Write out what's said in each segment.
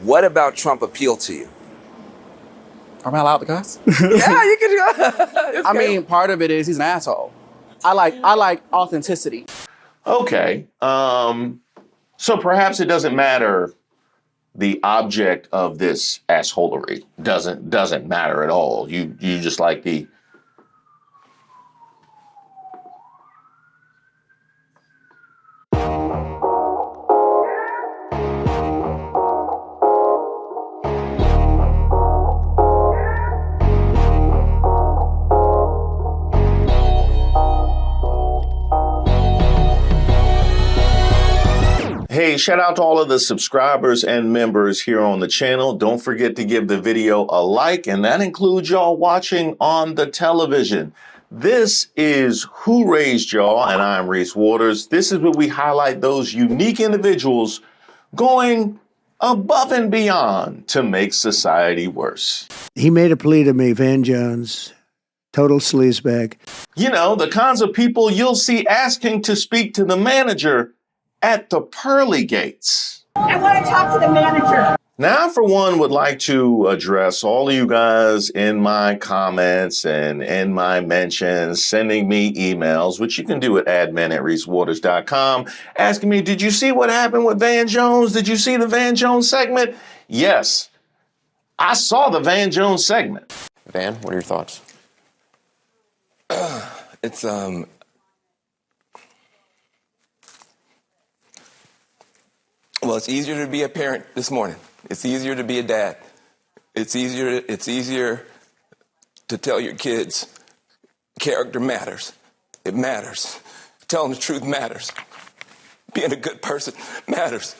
What about Trump appealed to you? Am I allowed to cuss? Yeah, you can. I mean, part of it is he's an asshole. I like authenticity. Okay. So perhaps it doesn't matter. The object of this assholery doesn't matter at all. You just like the. Hey, shout out to all of the subscribers and members here on the channel. Don't forget to give the video a like, and that includes y'all watching on the television. This is Who Raised Y'all, and I'm Reese Waters. This is where we highlight those unique individuals going above and beyond to make society worse. He made a plea to me, Van Jones, total sleazebag. You know, the kinds of people you'll see asking to speak to the manager at the pearly gates. I want to talk to the manager. Now, I, for one, would like to address all of you guys in my comments and in my mentions, sending me emails, which you can do at admin@reesewaters.com, asking me, did you see what happened with Van Jones? Did you see the Van Jones segment? Yes, I saw the Van Jones segment. Van, what are your thoughts? Well, it's easier to be a parent this morning. It's easier to be a dad. It's easier to tell your kids character matters. It matters. Telling the truth matters. Being a good person matters.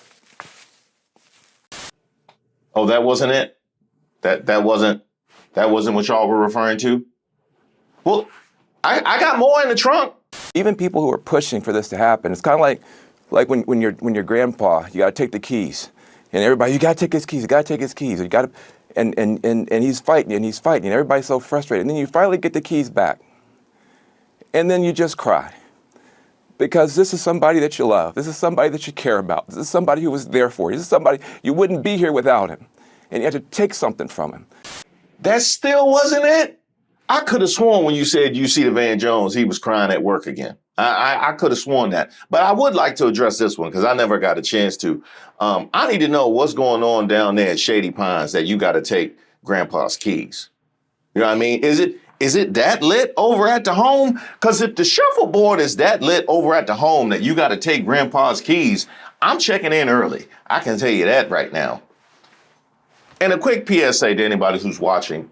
Oh, that wasn't it? That wasn't what y'all were referring to? Well, I got more in the trunk. Even people who are pushing for this to happen, it's kind of like when your grandpa, you got to take the keys, and everybody, you got to take his keys, you got to take his keys, you got to, and he's fighting, and everybody's so frustrated, and then you finally get the keys back, and then you just cry, because this is somebody that you love, this is somebody that you care about, this is somebody who was there for you, this is somebody you wouldn't be here without him, and you had to take something from him. That still wasn't it. I could have sworn when you said you see the Van Jones, he was crying at work again. I could have sworn that. But I would like to address this one because I never got a chance to. I need to know what's going on down there at Shady Pines that you got to take Grandpa's keys. You know what I mean? Is it that lit over at the home? Because if the shuffleboard is that lit over at the home that you got to take Grandpa's keys, I'm checking in early. I can tell you that right now. And a quick PSA to anybody who's watching,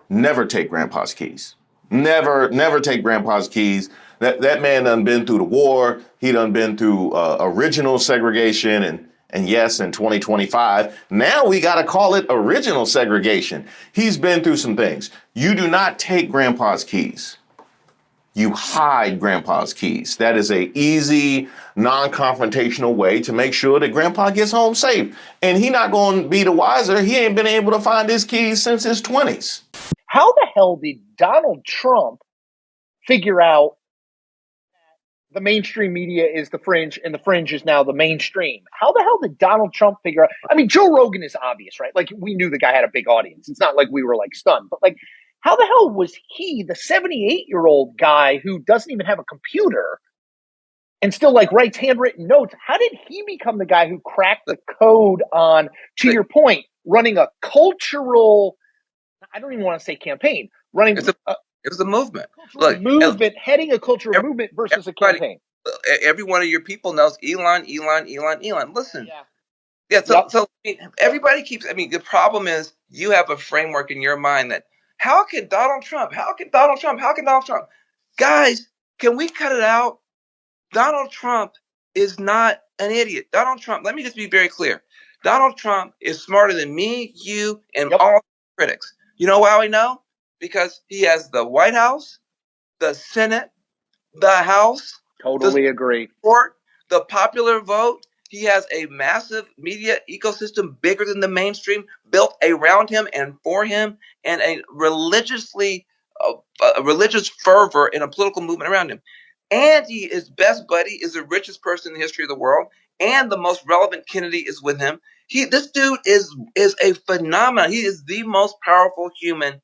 never take Grandpa's keys. Never take Grandpa's keys. That man done been through the war. He done been through original segregation. And yes, in 2025, now we got to call it original segregation. He's been through some things. You do not take Grandpa's keys. You hide Grandpa's keys. That is a easy, non-confrontational way to make sure that Grandpa gets home safe. And he not going to be the wiser. He ain't been able to find his keys since his 20s. How the hell did Donald Trump figure out the mainstream media is the fringe and the fringe is now the mainstream? How the hell did Donald Trump figure out? I mean, Joe Rogan is obvious, right? Like, we knew the guy had a big audience. It's not like we were like stunned, but like, how the hell was he, the 78-year-old guy who doesn't even have a computer and still like writes handwritten notes? How did he become the guy who cracked the code on, to your point, running a cultural, I don't even want to say campaign, running It was a movement. Look, heading a cultural movement versus a campaign. Every one of your people knows Elon. Listen. Yeah. So I mean, everybody keeps, I mean, the problem is you have a framework in your mind that how can Donald Trump? Guys, can we cut it out? Donald Trump is not an idiot. Donald Trump, let me just be very clear. Donald Trump is smarter than me, you, and all critics. You know how I know? Because he has the White House, the Senate, the House. Totally agree. The popular vote. He has a massive media ecosystem bigger than the mainstream built around him and for him, and a religious fervor in a political movement around him. And his best buddy is the richest person in the history of the world, and the most relevant Kennedy is with him. This dude is a phenomenon. He is the most powerful human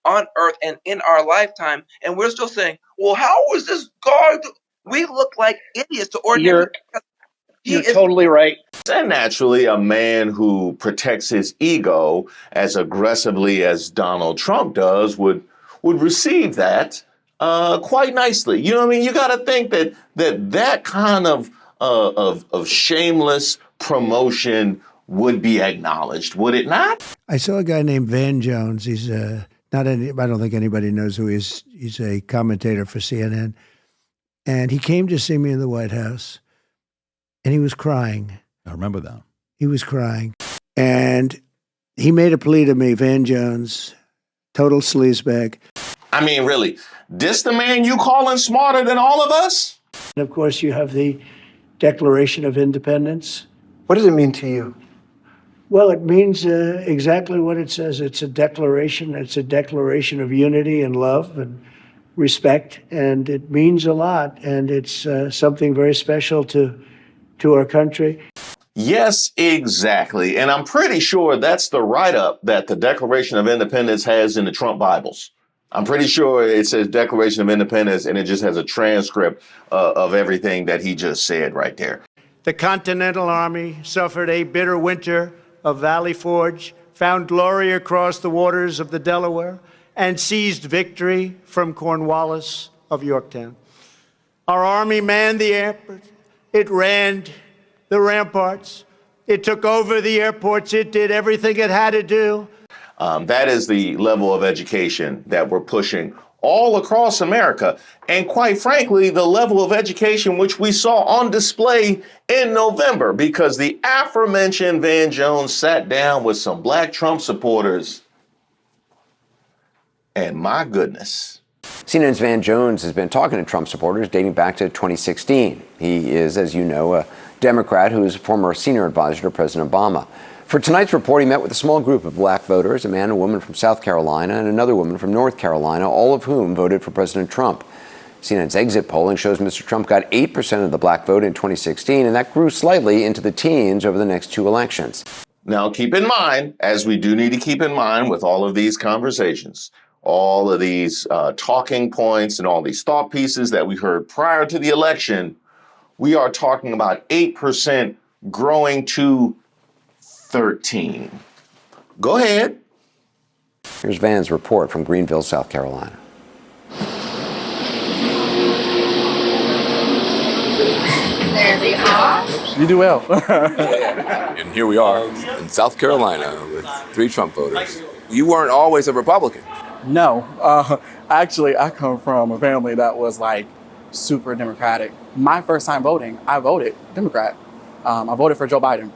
on earth and in our lifetime, and we're still saying, well, how was this guy? We look like idiots to ordinary people. You're totally right. And naturally, a man who protects his ego as aggressively as Donald Trump does would receive that quite nicely. You know what I mean? You got to think that kind of shameless promotion would be acknowledged, would it not? I saw a guy named Van Jones. He's I don't think anybody knows who he is. He's a commentator for CNN. And he came to see me in the White House, and he was crying. I remember that. He was crying. And he made a plea to me, Van Jones, total sleazebag. I mean, really, this the man you calling smarter than all of us? And of course, you have the Declaration of Independence. What does it mean to you? Well, it means exactly what it says. It's a declaration. It's a declaration of unity and love and respect, and it means a lot. And it's something very special to our country. Yes, exactly. And I'm pretty sure that's the write-up that the Declaration of Independence has in the Trump Bibles. I'm pretty sure it says Declaration of Independence, and it just has a transcript of everything that he just said right there. The Continental Army suffered a bitter winter of Valley Forge, found glory across the waters of the Delaware, and seized victory from Cornwallis of Yorktown. Our army manned the airport. It ran the ramparts. It took over the airports. It did everything it had to do. That is the level of education that we're pushing all across America. And quite frankly, the level of education which we saw on display in November, because the aforementioned Van Jones sat down with some Black Trump supporters. And my goodness. CNN's Van Jones has been talking to Trump supporters dating back to 2016. He is, as you know, a Democrat who is a former senior advisor to President Obama. For tonight's report, he met with a small group of Black voters, a man and a woman from South Carolina and another woman from North Carolina, all of whom voted for President Trump. CNN's exit polling shows Mr. Trump got 8% of the Black vote in 2016, and that grew slightly into the teens over the next two elections. Now, keep in mind, as we do need to keep in mind with all of these conversations, all of these talking points and all these thought pieces that we heard prior to the election, we are talking about 8% growing to 13. Go ahead. Here's Van's report from Greenville, South Carolina. There they are. You do well. And here we are in South Carolina with 3 Trump voters. You weren't always a Republican. No. Actually, I come from a family that was like super Democratic. My first time voting, I voted Democrat. I voted for Joe Biden.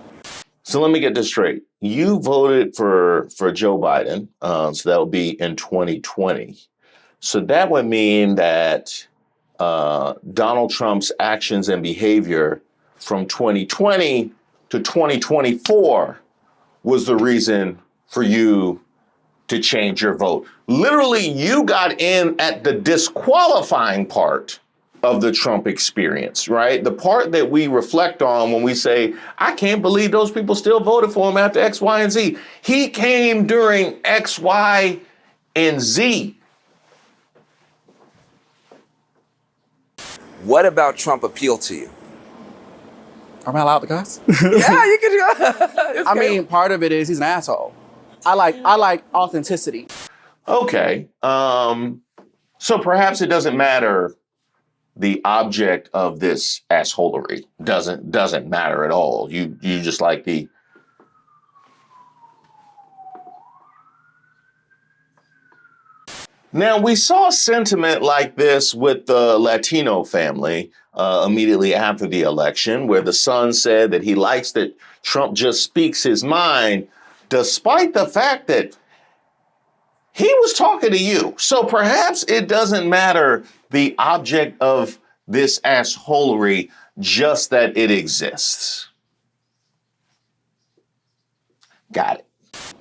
So let me get this straight. You voted for Joe Biden, so that would be in 2020. So that would mean that Donald Trump's actions and behavior from 2020 to 2024 was the reason for you to change your vote. Literally, you got in at the disqualifying part of the Trump experience, right? The part that we reflect on when we say, I can't believe those people still voted for him after X, Y, and Z. He came during X, Y, and Z. What about Trump appealed to you? Am I allowed to cuss? Yeah, you can. I mean, part of it is he's an asshole. I like authenticity. Okay. So perhaps it doesn't matter. The object of this assholery doesn't matter at all. You just like the. Now, we saw sentiment like this with the Latino family immediately after the election, where the son said that he likes that Trump just speaks his mind, despite the fact that he was talking to you. So perhaps it doesn't matter the object of this assholery, just that it exists. Got it.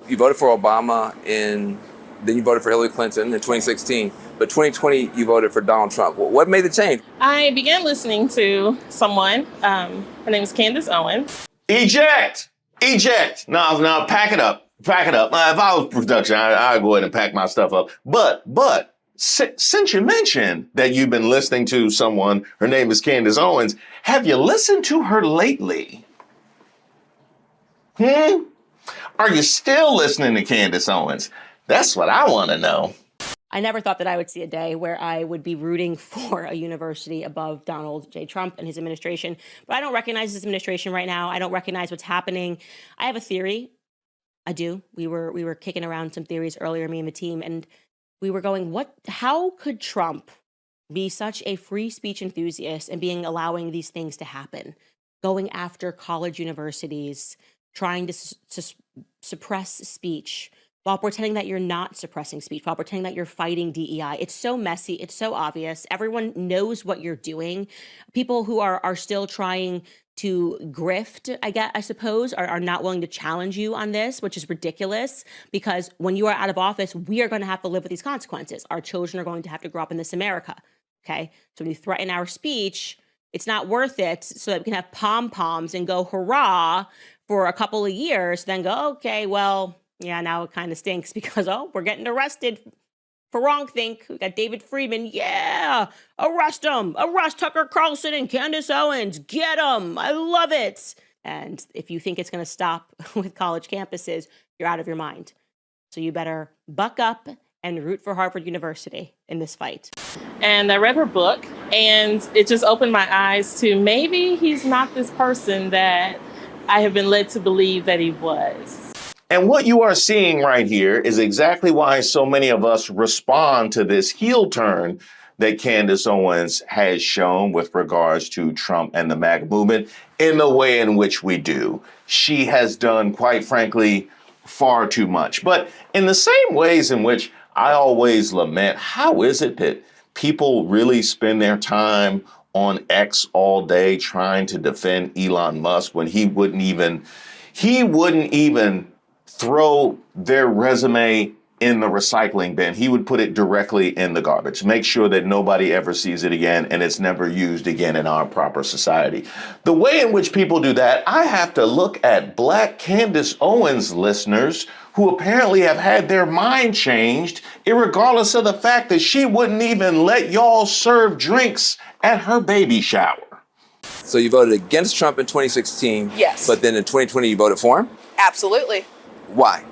You voted for Obama then you voted for Hillary Clinton in 2016, but 2020 you voted for Donald Trump. What made the change? I began listening to someone. Her name is Candace Owens. Eject! Eject. No, pack it up. Pack it up. If I was production, I'd go ahead and pack my stuff up. But since you mentioned that you've been listening to someone, her name is Candace Owens, have you listened to her lately? Are you still listening to Candace Owens? That's what I want to know. I never thought that I would see a day where I would be rooting for a university above Donald J. Trump and his administration. But I don't recognize his administration right now. I don't recognize what's happening. I have a theory. I do. We were kicking around some theories earlier, me and the team, and we were going, how could Trump be such a free speech enthusiast and allowing these things to happen? Going after college universities, trying to suppress speech, while pretending that you're not suppressing speech, while pretending that you're fighting DEI. It's so messy. It's so obvious. Everyone knows what you're doing. People who are still trying to grift, I suppose, are not willing to challenge you on this, which is ridiculous, because when you are out of office, we are going to have to live with these consequences. Our children are going to have to grow up in this America, okay? So when you threaten our speech, it's not worth it so that we can have pom-poms and go hurrah for a couple of years, then go, okay, well, yeah, now it kind of stinks because, we're getting arrested for wrongthink. We got David Friedman. Yeah, arrest him. Arrest Tucker Carlson and Candace Owens. Get them. I love it. And if you think it's going to stop with college campuses, you're out of your mind. So you better buck up and root for Harvard University in this fight. And I read her book, and it just opened my eyes to maybe he's not this person that I have been led to believe that he was. And what you are seeing right here is exactly why so many of us respond to this heel turn that Candace Owens has shown with regards to Trump and the MAGA movement in the way in which we do. She has done, quite frankly, far too much. But in the same ways in which I always lament, how is it that people really spend their time on X all day trying to defend Elon Musk when he wouldn't even throw their resume in the recycling bin. He would put it directly in the garbage, make sure that nobody ever sees it again and it's never used again in our proper society. The way in which people do that, I have to look at Black Candace Owens listeners who apparently have had their mind changed, irregardless of the fact that she wouldn't even let y'all serve drinks at her baby shower. So you voted against Trump in 2016. Yes. But then in 2020 you voted for him? Absolutely. Why?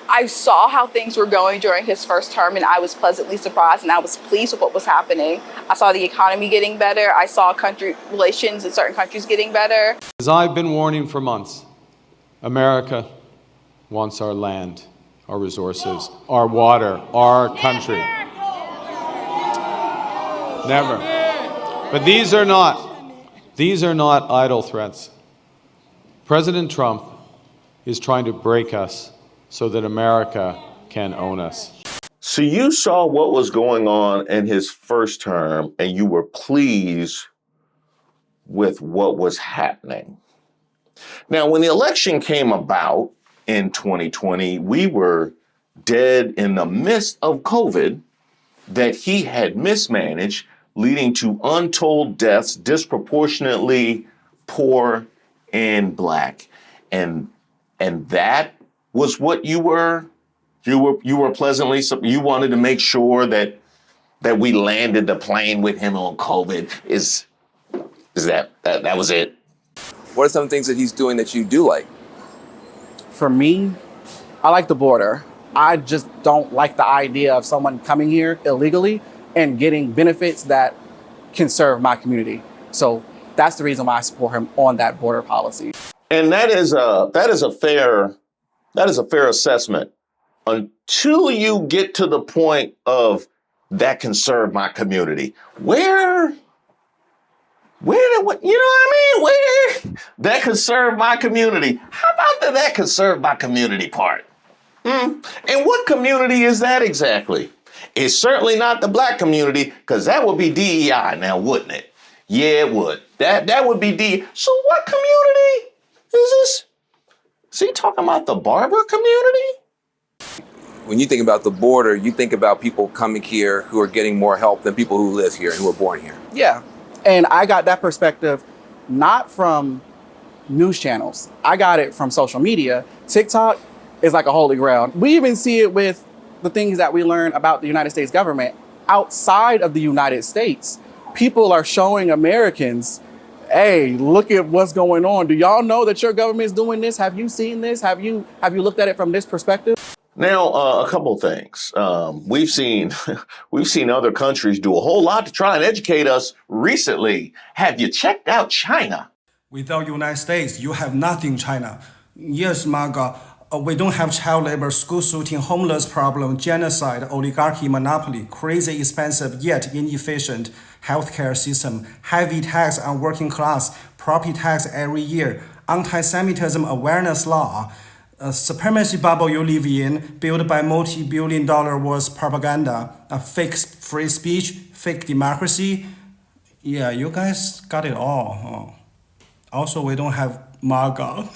I saw how things were going during his first term, and I was pleasantly surprised, and I was pleased with what was happening. I saw the economy getting better. I saw country relations in certain countries getting better. As I've been warning for months, America wants our land, our resources, our water, our country. Never. But these are not idle threats. President Trump is trying to break us so that America can own us. So you saw what was going on in his first term and you were pleased with what was happening. Now, when the election came about in 2020, we were dead in the midst of COVID that he had mismanaged, leading to untold deaths, disproportionately poor and Black. And that was what you were pleasantly, you wanted to make sure that we landed the plane with him on COVID. Is that was it? What are some things that he's doing that you do like? For me, I like the border. I just don't like the idea of someone coming here illegally and getting benefits that can serve my community. So that's the reason why I support him on that border policy. And that is a fair assessment until you get to the point of that can serve my community. Where that could serve my community. How about that could serve my community part? And what community is that exactly? It's certainly not the Black community, because that would be DEI now, wouldn't it? Yeah, it would. That would be DEI. So what community is this? Is he talking about the barber community? When you think about the border, you think about people coming here who are getting more help than people who live here and who are born here. Yeah. And I got that perspective not from news channels. I got it from social media. TikTok is like a holy grail. We even see it with the things that we learn about the United States government outside of the United States. People are showing Americans, hey, look at what's going on. Do y'all know that your government is doing this? Have you seen this? Have you looked at it from this perspective? Now, a couple of things. We've seen other countries do a whole lot to try and educate us recently. Have you checked out China? Without United States, you have nothing, China. Yes, MAGA, we don't have child labor, school shooting, homeless problem, genocide, oligarchy, monopoly, crazy expensive yet inefficient healthcare system, heavy tax on working class, property tax every year, anti-Semitism awareness law, supremacy bubble you live in, built by multi-billion-dollar worth propaganda, fake free speech, fake democracy. Yeah, you guys got it all. Also, we don't have MAGA.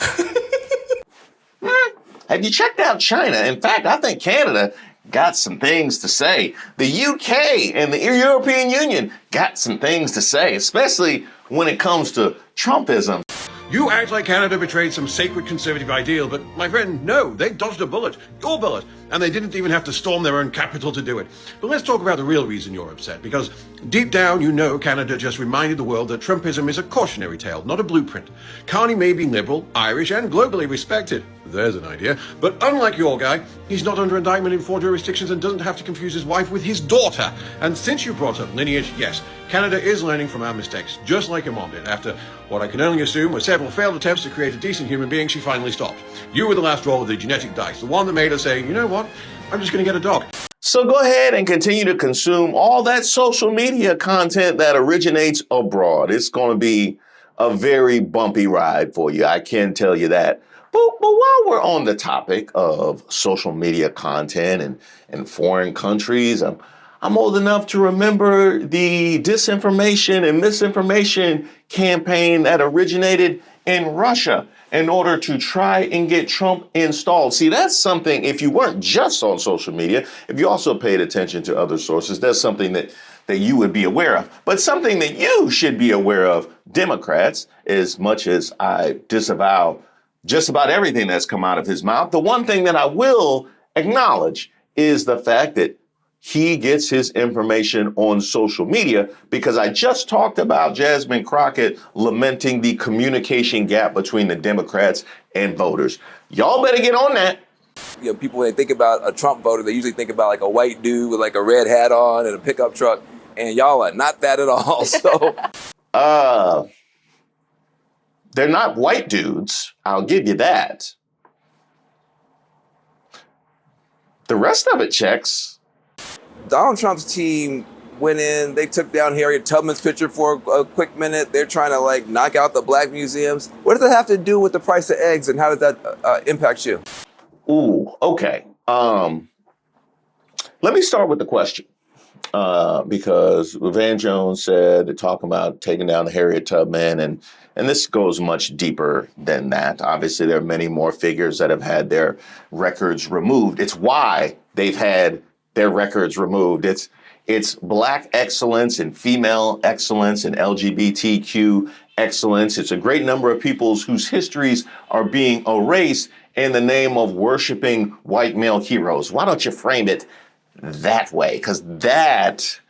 Have you checked out China? In fact, I think Canada got some things to say. The UK and the European Union got some things to say, especially when it comes to Trumpism. You act like Canada betrayed some sacred conservative ideal, but my friend, no, they dodged a bullet, your bullet, and they didn't even have to storm their own capital to do it. But let's talk about the real reason you're upset, because deep down you know Canada just reminded the world that Trumpism is a cautionary tale, not a blueprint. Carney may be liberal, Irish, and globally respected. There's an idea. But unlike your guy, he's not under indictment in 4 jurisdictions and doesn't have to confuse his wife with his daughter. And since you brought up lineage, yes, Canada is learning from our mistakes, just like your mom did. After what I can only assume were several failed attempts to create a decent human being, she finally stopped. You were the last roll of the genetic dice, the one that made her say, you know what, I'm just going to get a dog. So go ahead and continue to consume all that social media content that originates abroad. It's going to be a very bumpy ride for you. I can tell you that. But while we're on the topic of social media content and foreign countries, I'm old enough to remember the disinformation and misinformation campaign that originated in Russia in order to try and get Trump installed. See, that's something, if you weren't just on social media, if you also paid attention to other sources, that's something that you would be aware of. But something that you should be aware of, Democrats, as much as I disavow just about everything that's come out of his mouth, the one thing that I will acknowledge is the fact that he gets his information on social media, because I just talked about Jasmine Crockett lamenting the communication gap between the Democrats and voters. Y'all better get on that. You know, people, when they think about a Trump voter, they usually think about like a white dude with like a red hat on and a pickup truck, and y'all are not that at all. So, they're not white dudes. I'll give you that. The rest of it checks. Donald Trump's team went in, they took down Harriet Tubman's picture for a quick minute. They're trying to like knock out the black museums. What does that have to do with the price of eggs, and how does that impact you? Ooh, okay. Let me start with the question. Because Van Jones said, they're talking about taking down the Harriet Tubman, and this goes much deeper than that. Obviously, there are many more figures that have had their records removed. It's why they've had their records removed. It's black excellence and female excellence and LGBTQ excellence. It's a great number of peoples whose histories are being erased in the name of worshiping white male heroes. Why don't you frame it that way? Because that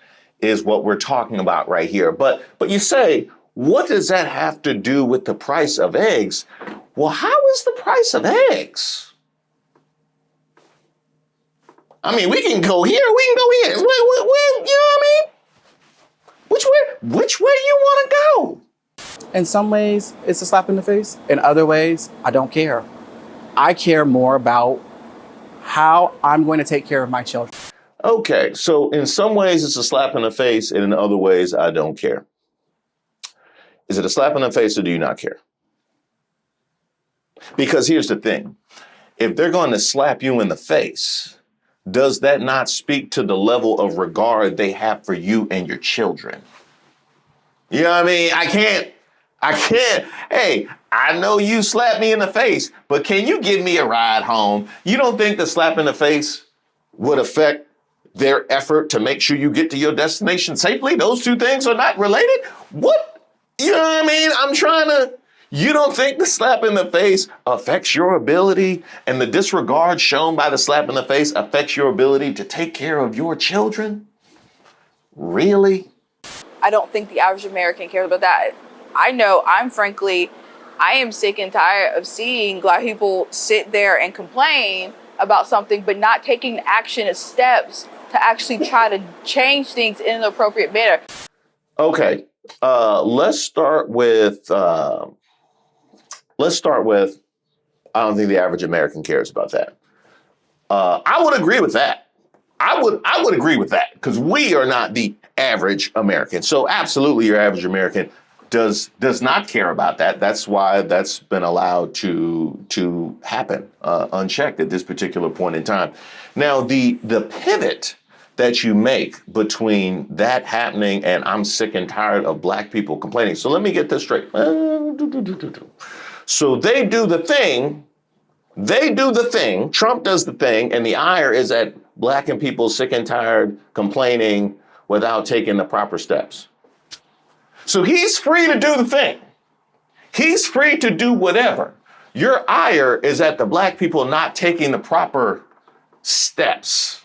is what we're talking about right here. But you say, what does that have to do with the price of eggs? Well, how is the price of eggs? I mean, we can go here, we can go here. You know what I mean? Which way you want to go? In some ways, it's a slap in the face. In other ways, I don't care. I care more about how I'm going to take care of my children. Okay, so in some ways it's a slap in the face, and in other ways I don't care. Is it a slap in the face, or do you not care? Because here's the thing. If they're going to slap you in the face, does that not speak to the level of regard they have for you and your children? You know what I mean? I can't. Hey, I know you slapped me in the face, but can you give me a ride home? You don't think the slap in the face would affect their effort to make sure you get to your destination safely? Those two things are not related? What? You know what I mean? I'm trying to You don't think the slap in the face affects your ability, and the disregard shown by the slap in the face affects your ability to take care of your children? Really? I don't think the average American cares about that. I know I am sick and tired of seeing Black people sit there and complain about something, but not taking action and steps to actually try to change things in an appropriate manner. Okay, let's start with, I don't think the average American cares about that. I would agree with that. I would agree with that, because we are not the average American. So absolutely, your average American does not care about that. That's why that's been allowed to happen unchecked at this particular point in time. Now, the pivot that you make between that happening and I'm sick and tired of Black people complaining. So let me get this straight. So they do the thing. Trump does the thing, and the ire is at Black and people sick and tired complaining without taking the proper steps. So he's free to do the thing. He's free to do whatever. Your ire is at the Black people not taking the proper steps.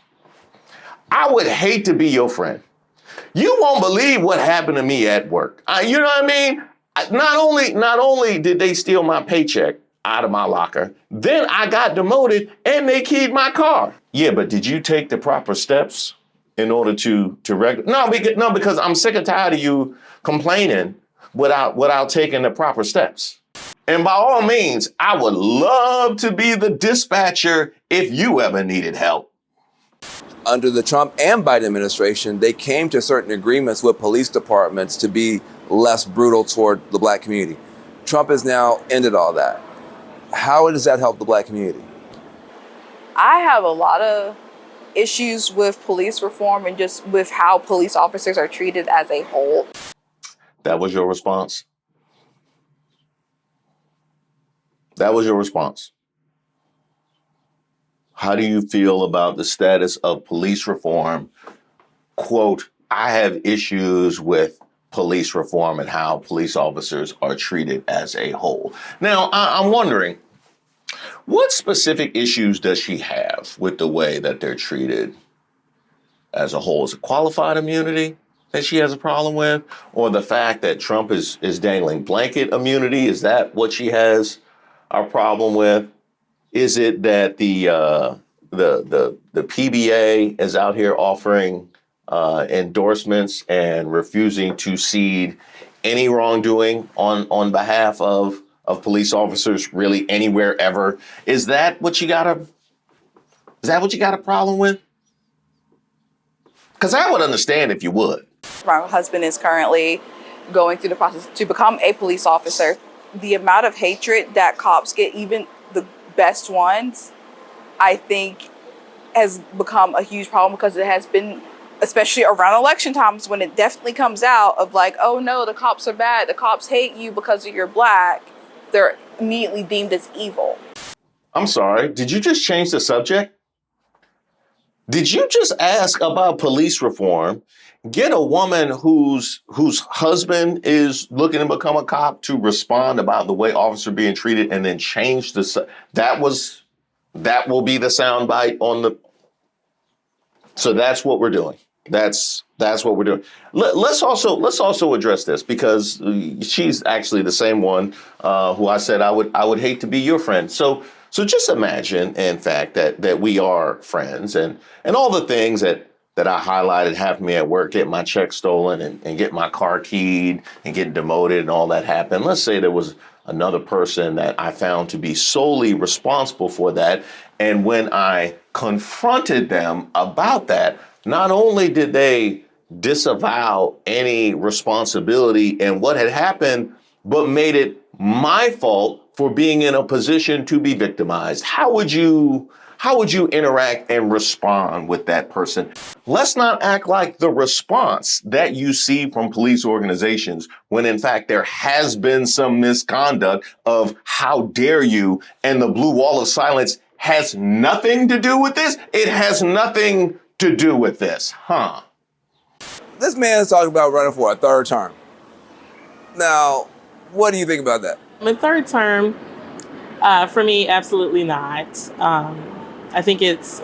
I would hate to be your friend. You won't believe what happened to me at work. You know what I mean? Not only did they steal my paycheck out of my locker, then I got demoted and they keyed my car. Yeah, but did you take the proper steps in order to regulate? No, because I'm sick and tired of you complaining without taking the proper steps. And by all means, I would love to be the dispatcher if you ever needed help. Under the Trump and Biden administration, they came to certain agreements with police departments to be less brutal toward the Black community. Trump has now ended all that. How does that help the Black community? I have a lot of issues with police reform and just with how police officers are treated as a whole. That was your response? That was your response. How do you feel about the status of police reform? Quote, I have issues with police reform and how police officers are treated as a whole. Now, I'm wondering, what specific issues does she have with the way that they're treated as a whole? Is it qualified immunity that she has a problem with? Or the fact that Trump is dangling blanket immunity? Is that what she has a problem with? Is it that the PBA is out here offering endorsements and refusing to cede any wrongdoing on behalf of police officers really anywhere ever? Is that what you got a problem with? Because I would understand if you would. My husband is currently going through the process to become a police officer. The amount of hatred that cops get, even the best ones, I think has become a huge problem, because it has been, especially around election times, when it definitely comes out of like, oh no, the cops are bad, the cops hate you because you're Black, they're immediately deemed as evil. I'm sorry, did you just change the subject? Did you just ask about police reform, get a woman whose husband is looking to become a cop to respond about the way officers are being treated, and then change that will be the soundbite on the. So that's what we're doing. That's what we're doing. Let's also address this, because she's actually the same one who I said I would hate to be your friend. So just imagine, in fact, that we are friends, and all the things that I highlighted happen to me at work, get my check stolen and get my car keyed and get demoted and all that happened. Let's say there was another person that I found to be solely responsible for that. And when I confronted them about that, not only did they disavow any responsibility in what had happened, but made it my fault for being in a position to be victimized. How would you interact and respond with that person? Let's not act like the response that you see from police organizations, when in fact there has been some misconduct of how dare you, and the blue wall of silence has nothing to do with this. It has nothing to do with this, huh? This man is talking about running for a third term. Now, what do you think about that? The third term, for me, absolutely not. I think it's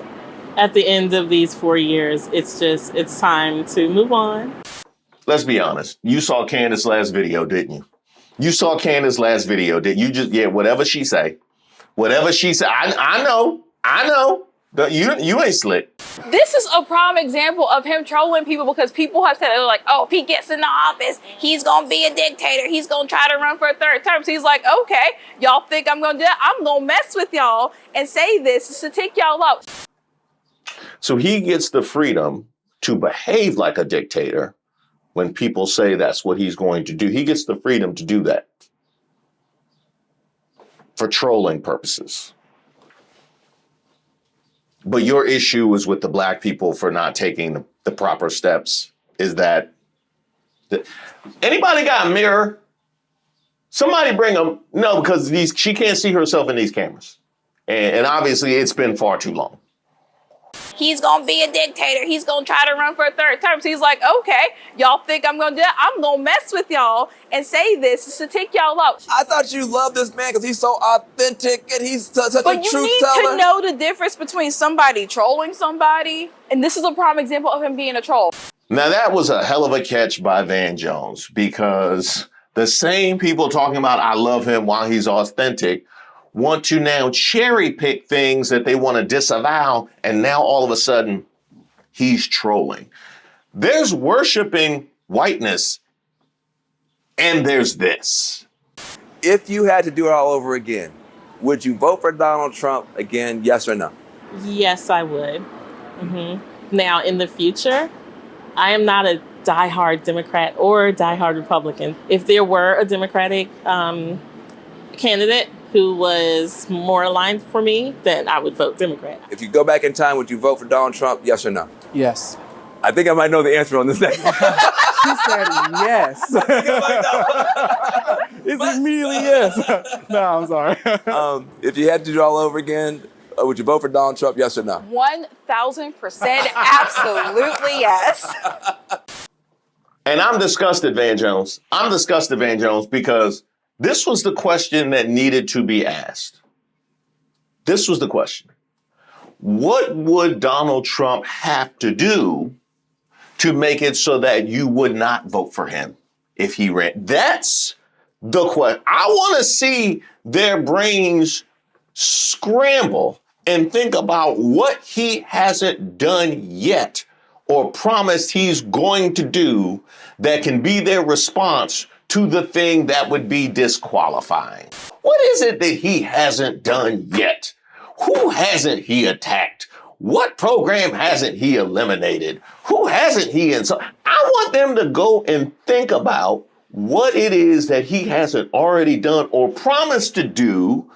at the end of these 4 years, it's time to move on. Let's be honest. You saw Candace's last video, didn't you? You saw Candace's last video, didn't you? Whatever she say. Whatever she say. I know. You ain't slick. This is a prime example of him trolling people because people have said, they're like, oh, if he gets in the office, he's going to be a dictator. He's going to try to run for a third term. So he's like, okay, y'all think I'm going to do that? I'm going to mess with y'all and say this to take y'all out. So he gets the freedom to behave like a dictator when people say that's what he's going to do. He gets the freedom to do that for trolling purposes. But your issue is with the black people for not taking the proper steps. Is that anybody got a mirror? Somebody bring them. No, because she can't see herself in these cameras. And obviously it's been far too long. He's going to be a dictator. He's going to try to run for a third term. So he's like, okay, y'all think I'm going to do that? I'm going to mess with y'all and say this to take y'all out. I thought you loved this man because he's so authentic and he's such a truth teller. But you need to know the difference between somebody trolling somebody, and this is a prime example of him being a troll. Now, that was a hell of a catch by Van Jones, because the same people talking about I love him while he's authentic want to now cherry pick things that they want to disavow, and now all of a sudden he's trolling. There's worshiping whiteness, and there's this. If you had to do it all over again, would you vote for Donald Trump again, yes or no? Yes, I would. Now, in the future, I am not a diehard Democrat or a diehard Republican. If there were a Democratic candidate who was more aligned for me, then I would vote Democrat. If you go back in time, would you vote for Donald Trump, yes or no? Yes. I think I might know the answer on this next one. She said yes. It's immediately yes. No, I'm sorry. If you had to do it all over again, would you vote for Donald Trump, yes or no? 1,000% absolutely yes. And I'm disgusted, Van Jones. Because this was the question that needed to be asked. This was the question. What would Donald Trump have to do to make it so that you would not vote for him if he ran? That's the question. I want to see their brains scramble and think about what he hasn't done yet or promised he's going to do that can be their response to the thing that would be disqualifying. What is it that he hasn't done yet? Who hasn't he attacked? What program hasn't he eliminated? Who hasn't he I want them to go and think about what it is that he hasn't already done or promised to do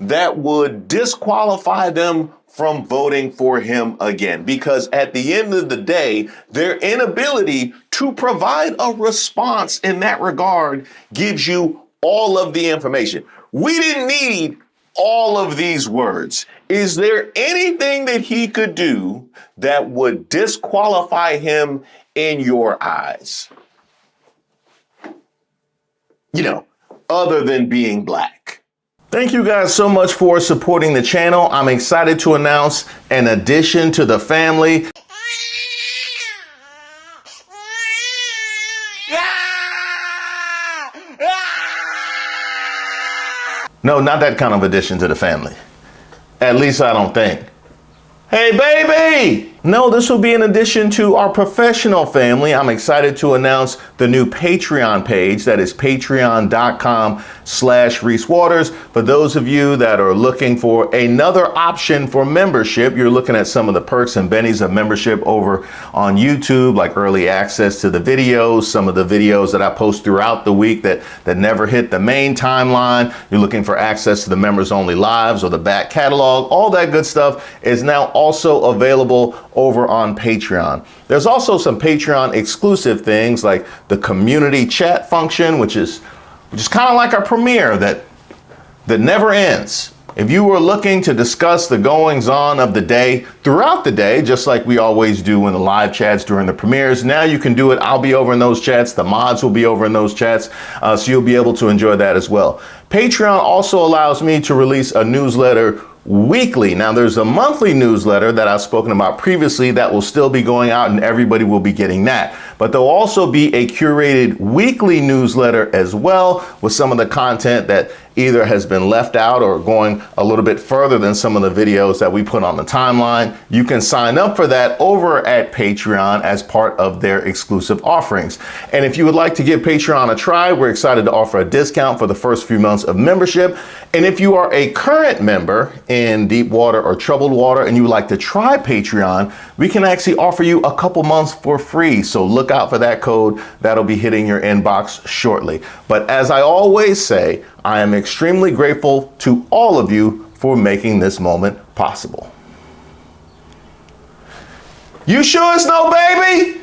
that would disqualify them from voting for him again. Because at the end of the day, their inability to provide a response in that regard gives you all of the information. We didn't need all of these words. Is there anything that he could do that would disqualify him in your eyes? You know, other than being black. Thank you guys so much for supporting the channel. I'm excited to announce an addition to the family. No, not that kind of addition to the family. At least I don't think. Hey, baby! No, this will be in addition to our professional family. I'm excited to announce the new Patreon page. That is patreon.com/Reese Waters. For those of you that are looking for another option for membership, you're looking at some of the perks and bennies of membership over on YouTube, like early access to the videos, some of the videos that I post throughout the week that never hit the main timeline. You're looking for access to the members only lives or the back catalog. All that good stuff is now also available over on Patreon. There's also some Patreon exclusive things like the community chat function, which is kind of like our premiere that never ends. If you were looking to discuss the goings on of the day throughout the day, just like we always do in the live chats during the premieres, now you can do it. I'll be over in those chats. The mods will be over in those chats. So you'll be able to enjoy that as well. Patreon also allows me to release a newsletter weekly. Now, there's a monthly newsletter that I've spoken about previously that will still be going out, and everybody will be getting that. But there'll also be a curated weekly newsletter as well, with some of the content that either has been left out or going a little bit further than some of the videos that we put on the timeline. You can sign up for that over at Patreon as part of their exclusive offerings. And if you would like to give Patreon a try, we're excited to offer a discount for the first few months of membership. And if you are a current member in deep water or troubled water and you would like to try Patreon, we can actually offer you a couple months for free. So look out for that code. That'll be hitting your inbox shortly. But as I always say, I am extremely grateful to all of you for making this moment possible. You sure it's no baby?